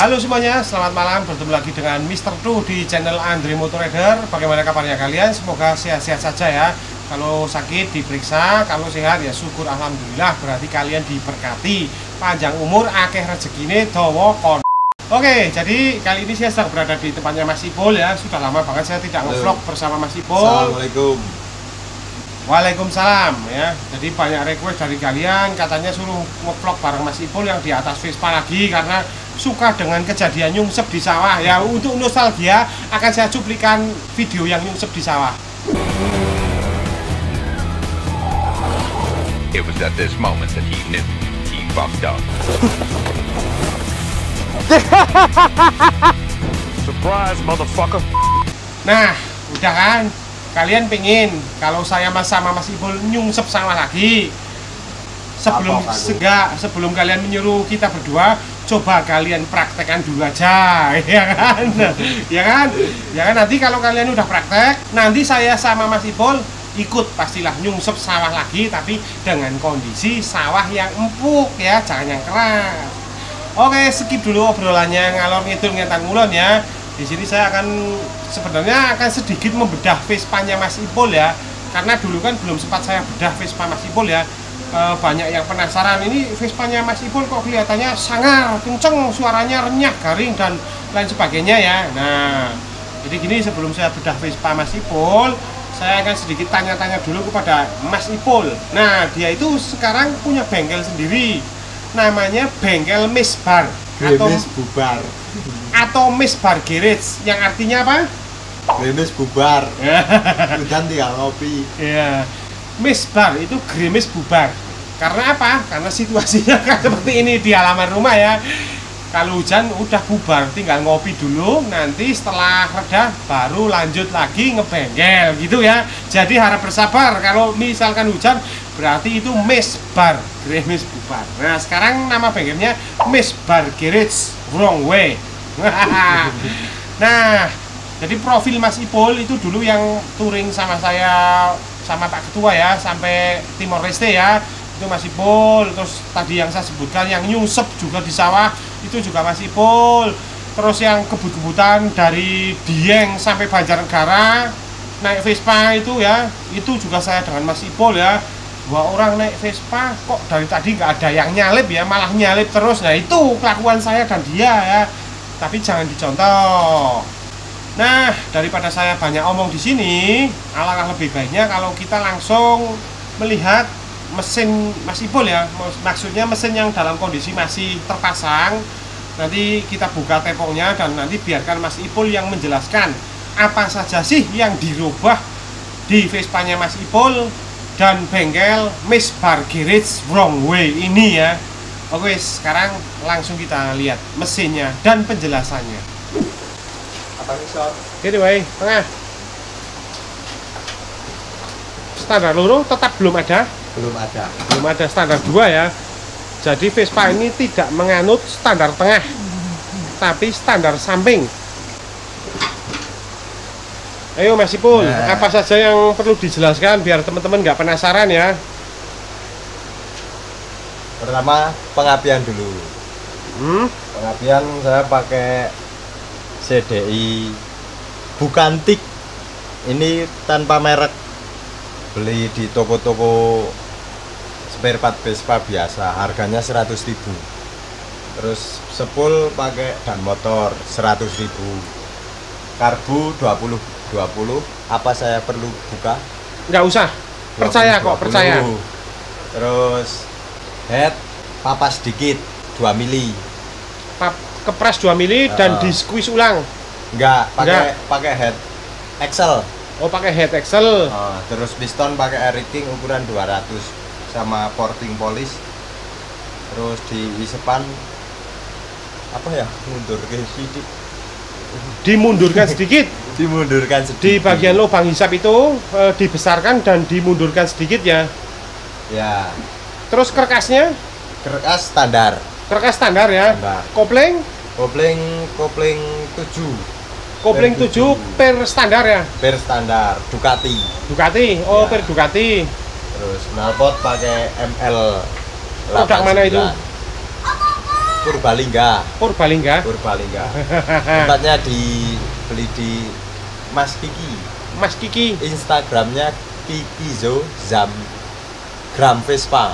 Halo semuanya, selamat malam. Bertemu lagi dengan Mr. Tu di channel Andre Motorrider. Bagaimana kabarnya kalian? Semoga sehat-sehat saja ya. Kalau sakit diperiksa, kalau sehat ya syukur alhamdulillah. Berarti kalian diberkati, panjang umur, akeh rezekine, dawa kon. Oke, jadi kali ini saya sedang berada di tempatnya Mas Ipul ya. Sudah lama banget saya tidak nge-vlog bersama Mas Ipul. Assalamualaikum. Waalaikumsalam ya. Jadi banyak request dari kalian katanya suruh nge-vlog bareng Mas Ipul yang di atas Vespa lagi karena suka dengan kejadian nyungsep di sawah ya. Untuk nostalgia akan saya cuplikan video yang nyungsep di sawah. It was at this moment that he knew he fucked up. Surprise, motherfucker. Nah, udah kan? Kalian pengen kalau saya sama Mas Ipul nyungsep sawah lagi. Sebelum kalian menyuruh kita berdua, coba kalian praktekkan dulu aja, ya kan? Ya kan? Ya kan, nanti kalau kalian udah praktek, nanti saya sama Mas Ipul ikut pastilah nyungsep sawah lagi, tapi dengan kondisi sawah yang empuk ya, jangan yang keras. Oke, skip dulu obrolannya ngalor ngidul ngentan ngulon ya. Di sini saya sebenarnya akan sedikit membedah Vespanya Mas Ipul ya, karena dulu kan belum sempat saya bedah Vespa Mas Ipul ya. Banyak yang penasaran, ini Vespanya Mas Ipul kok kelihatannya sangar, kenceng, suaranya renyah, garing dan lain sebagainya ya. Nah, jadi gini, sebelum saya bedah Vespa Mas Ipul, saya akan sedikit tanya-tanya dulu kepada Mas Ipul. Nah, dia itu sekarang punya bengkel sendiri, namanya bengkel Misbar atau Misbar Garage, yang artinya apa? Gremes bubar. Hujan tinggal ngopi. Iya. Misbar itu Gremes bubar. Karena apa? Karena situasinya kan seperti ini di halaman rumah ya. Kalau hujan udah bubar, tinggal ngopi dulu. Nanti setelah reda baru lanjut lagi ngebengkel gitu ya. Jadi harap bersabar. Kalau misalkan hujan berarti itu Misbar Gremes bubar. Nah, sekarang nama bengkelnya Misbar Garage Wrong Way. Nah, jadi profil Mas Ipul itu dulu yang touring sama saya sama Pak Ketua ya, sampai Timor Leste ya, itu Mas Ipul. Terus tadi yang saya sebutkan yang nyungsep juga di sawah, itu juga Mas Ipul. Terus yang kebut-kebutan dari Dieng sampai Banjarnegara naik Vespa itu ya, itu juga saya dengan Mas Ipul ya. Dua orang naik Vespa kok dari tadi nggak ada yang nyalip ya, malah nyalip terus. Nah, itu kelakuan saya dan dia ya, tapi jangan dicontoh. Nah, daripada saya banyak omong di sini, alangkah lebih baiknya kalau kita langsung melihat mesin Mas Ipul ya. Maksudnya mesin yang dalam kondisi masih terpasang. Nanti kita buka tepungnya dan nanti biarkan Mas Ipul yang menjelaskan apa saja sih yang dirubah di Vespanya Mas Ipul dan bengkel Misbar Garage Wrong Way ini ya. Oke, sekarang langsung kita lihat mesinnya dan penjelasannya. Gini wae, tengah. Standar loro tetap belum ada. Belum ada standar 2 ya. Jadi Vespa ini tidak menganut standar tengah, tapi standar samping. Ayo Mas Ipul, apa saja yang perlu dijelaskan biar teman-teman nggak penasaran ya. Pertama, pengapian dulu. Pengapian saya pakai CDI bukan tik, ini tanpa merek, beli di toko-toko spare part Vespa biasa, harganya 100.000. Terus sepul pakai dan motor 100.000. Karbu 20. Apa saya perlu buka? Nggak usah, percaya 20. kok, percaya. Terus head papas sedikit 2 mili. Kepres 2 mili dan di squeeze ulang. Enggak, pakai head Excel. Oh, pakai head Excel. Terus piston pakai air king ukuran 200 sama porting polish. Terus di isepan apa ya? Dimundurkan sedikit. Di bagian lubang hisap itu dibesarkan dan dimundurkan sedikit ya. Ya. Terus kerkasnya? Kerkas standar. Kerkas standar ya. Standar. Kopling 7. Kopling 7 per standar ya. Per standar Ducati. Oh, Ya. per Ducati. Terus knalpot pakai ML. Produk mana itu? Purbalingga. Purbalingga. Purbalingga. Tempatnya dibeli di Mas Kiki. Mas Kiki. Instagramnya Kikizo Zam Gram Vespa.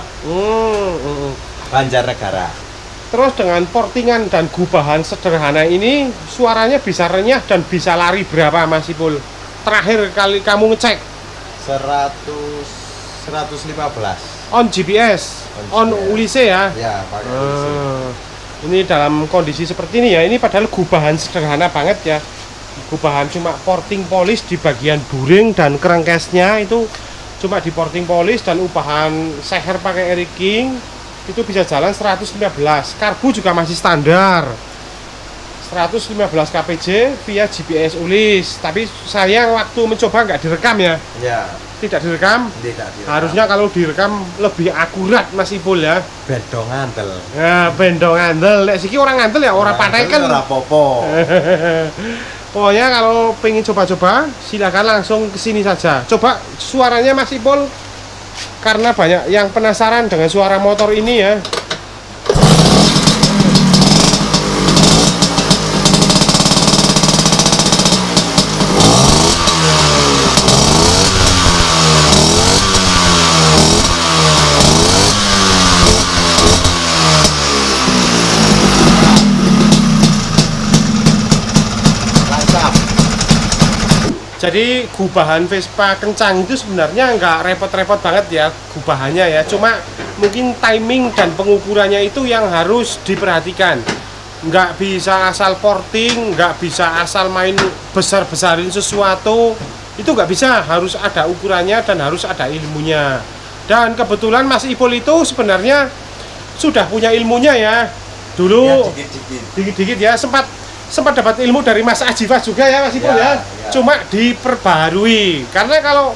Banjarnegara. Terus dengan portingan dan gubahan sederhana ini suaranya bisa renyah dan bisa lari berapa Mas Ipul? Terakhir kali kamu ngecek 115 on GPS, on Ulise ya? Ya, pakai Ulise. Ini dalam kondisi seperti ini ya, ini padahal gubahan sederhana banget ya. Gubahan cuma porting polish di bagian buring dan crankcase-nya itu cuma di porting polish dan ubahan seher pakai Eric King itu bisa jalan 115. Karbu juga masih standar 115 kpj via GPS Ulis. Tapi sayang waktu mencoba nggak direkam ya. Ya. Tidak direkam. Tidak direkam. Harusnya kalau direkam lebih akurat Mas Ipul ya. Bendong ngandel. Ya, bendong ngandel. Lek siki orang ngandel ya orang pakai kan. Ora popo. Pokoknya kalau pengen coba-coba silakan langsung ke sini saja. Coba suaranya Mas Ipul, karena banyak yang penasaran dengan suara motor ini ya. Jadi gubahan Vespa kencang itu sebenarnya nggak repot-repot banget ya gubahannya ya. Cuma mungkin timing dan pengukurannya itu yang harus diperhatikan. Nggak bisa asal porting, nggak bisa asal main besar-besarin sesuatu. Itu nggak bisa, harus ada ukurannya dan harus ada ilmunya. Dan kebetulan Mas Ipul itu sebenarnya sudah punya ilmunya ya. Dulu dikit-dikit ya sempat dapat ilmu dari Mas Ajifas juga ya Mas Ipul ya. Cuma diperbarui, karena kalau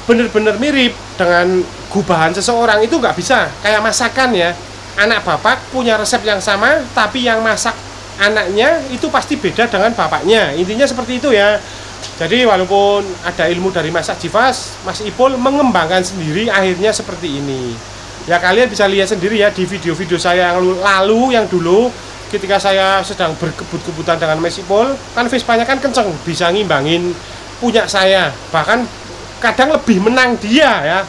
bener-bener mirip dengan gubahan seseorang itu nggak bisa. Kayak masakan ya, anak bapak punya resep yang sama tapi yang masak anaknya itu pasti beda dengan bapaknya. Intinya seperti itu ya. Jadi walaupun ada ilmu dari Mas Ajifas, Mas Ipul mengembangkan sendiri akhirnya seperti ini ya. Kalian bisa lihat sendiri ya di video-video saya yang lalu, yang dulu ketika saya sedang berkebut-kebutan dengan Mas Ipul, kan Vespanya kan kenceng, bisa ngimbangin punya saya, bahkan kadang lebih menang dia ya.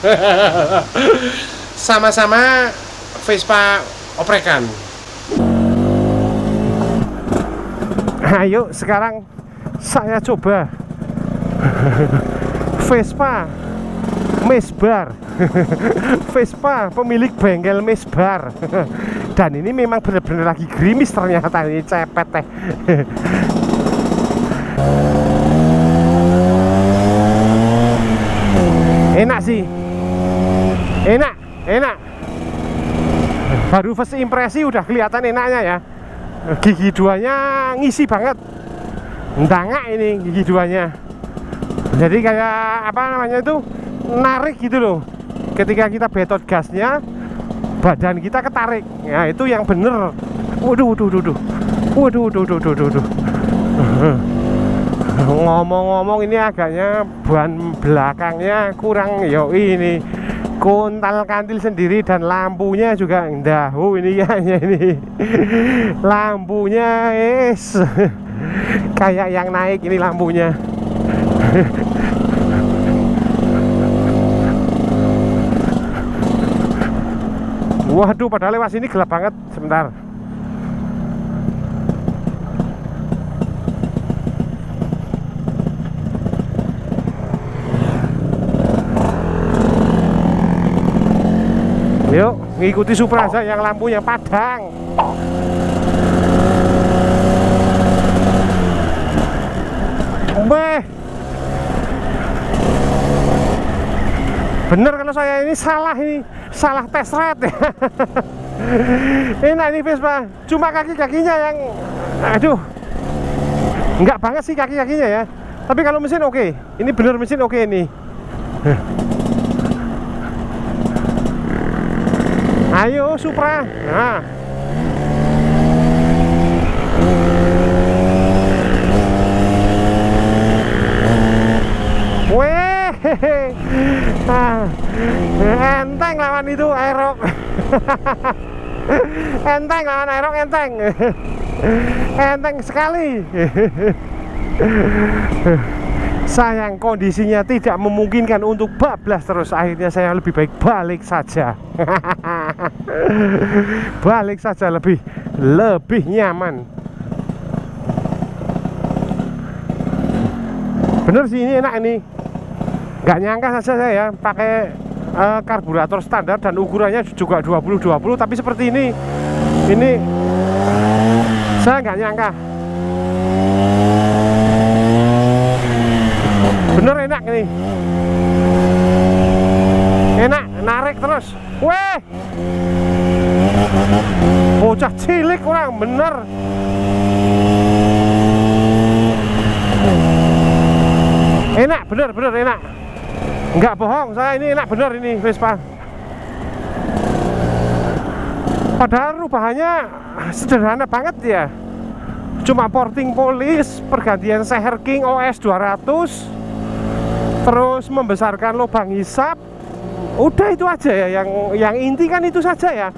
Sama-sama Vespa oprekan. Ayo sekarang saya coba Vespa Mesbar. Vespa pemilik bengkel Mesbar. Dan ini memang benar-benar lagi gerimis ternyata, ini cepet teh. Enak sih, enak. Baru first impresi udah kelihatan enaknya ya. Gigi duanya ngisi banget, ndangak ini gigi duanya. Jadi kayak apa namanya itu, narik gitu loh. Ketika kita betot gasnya, badan kita ketarik. Ya itu yang bener. Waduh. Ngomong-ngomong ini agaknya ban belakangnya kurang ini. Kontal kantil sendiri dan lampunya juga dahu ini kayaknya ini. Lampunya kayak yang naik ini lampunya. Waduh, padahal lewat sini gelap banget. Sebentar. Yuk, ngikuti Supra aja yang lampunya padang. Bener kalau saya ini salah tes rate. Enak ini Vespa, cuma kaki-kakinya yang aduh, enggak banget sih kaki-kakinya ya. Tapi kalau mesin oke. Ini bener mesin oke nih. Ayo Supra. Nah. Enteng lawan itu Aerox. Enteng lawan Aerox, enteng. Enteng sekali. Sayang kondisinya tidak memungkinkan untuk bablas terus. Akhirnya saya lebih baik balik saja. Balik saja lebih nyaman. Bener sih, ini enak ini. Nggak nyangka saja saya pakai karburator standar dan ukurannya juga 20-20, tapi seperti ini saya nggak nyangka. Bener enak ini, enak, narik terus. Weh, bocah cilik orang bener. Enak, bener enak. Nggak bohong, saya ini enak bener ini Vespa. Padahal rubahannya sederhana banget ya. Cuma porting polis, pergantian Seher King OS 200, terus membesarkan lubang hisap. Udah itu aja ya, yang inti kan itu saja ya.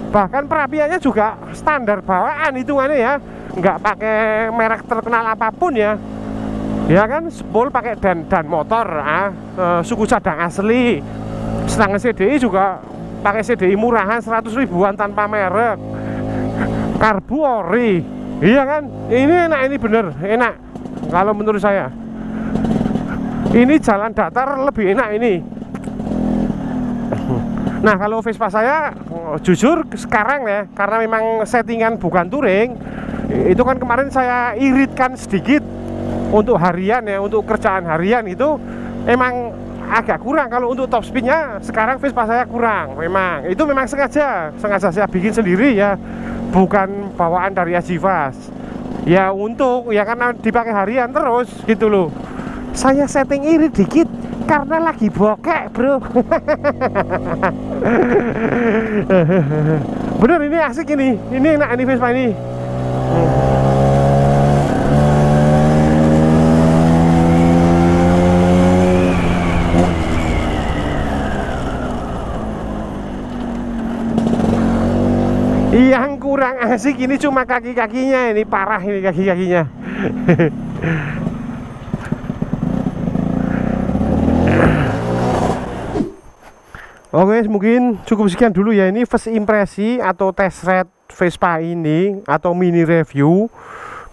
Bahkan perapiannya juga standar bawaan hitungannya ya, nggak pakai merek terkenal apapun ya. Ya kan, spool pakai dan motor, suku cadang asli. Setengah CDI juga pakai CDI murahan 100 ribuan tanpa merek. Karbu ori. Iya kan? Ini enak, ini bener enak. Kalau menurut saya, ini jalan datar lebih enak ini. Nah, kalau Vespa saya jujur sekarang ya, karena memang settingan bukan touring, itu kan kemarin saya iritkan sedikit untuk harian ya, untuk kerjaan harian itu emang agak kurang. Kalau untuk top speednya sekarang Vespa saya kurang. Memang itu memang sengaja saya bikin sendiri ya, bukan bawaan dari Agifast ya, untuk ya karena dipakai harian terus gitu loh. Saya setting irit dikit karena lagi bokek bro. Bener ini asik ini enak ini Vespa ini. Yang kurang asik ini cuma kaki-kakinya, ini parah ini kaki-kakinya. Oke, mungkin cukup sekian dulu ya, ini first impresi atau test ride Vespa ini atau mini review.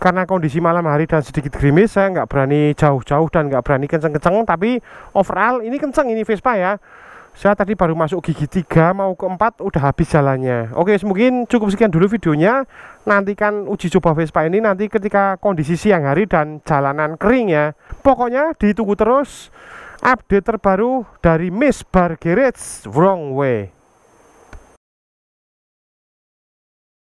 Karena kondisi malam hari dan sedikit gerimis, saya nggak berani jauh-jauh dan nggak berani kenceng-kenceng, tapi overall ini kenceng ini Vespa ya. Saya tadi baru masuk gigi 3 mau ke 4 udah habis jalannya. Oke, mungkin cukup sekian dulu videonya. Nantikan uji coba Vespa ini nanti ketika kondisi siang hari dan jalanan kering ya. Pokoknya ditunggu terus update terbaru dari Miss Bar Garage Wrong Way.